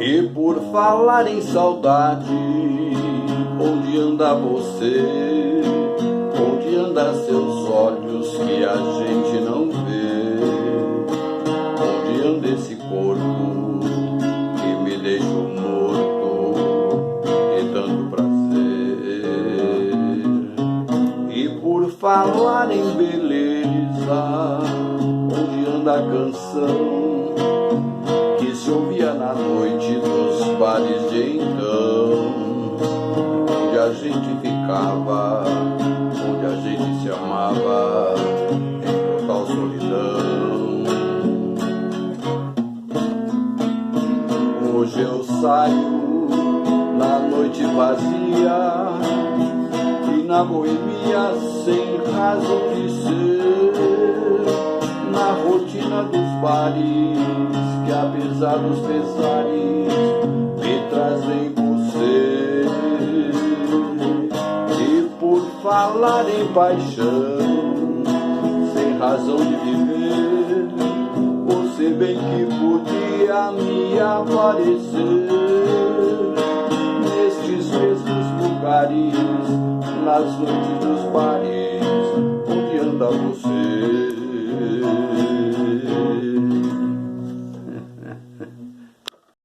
E por falar em saudade, onde anda você? Onde anda seus olhos que a gente não vê? Onde anda esse corpo que me deixou morto de tanto prazer? E por falar em beleza, onde anda a canção que se ouvia na noite dos bares de então, onde a gente ficava, onde a gente se amava em total solidão? Hoje eu saio na noite vazia e na boemia sem razão de ser, na rotina dos bares que apesar dos pesares me trazem você. E por falar em paixão, sem razão de viver, você bem que podia me aparecer nestes mesmos lugares, nas noites dos bares, onde anda você?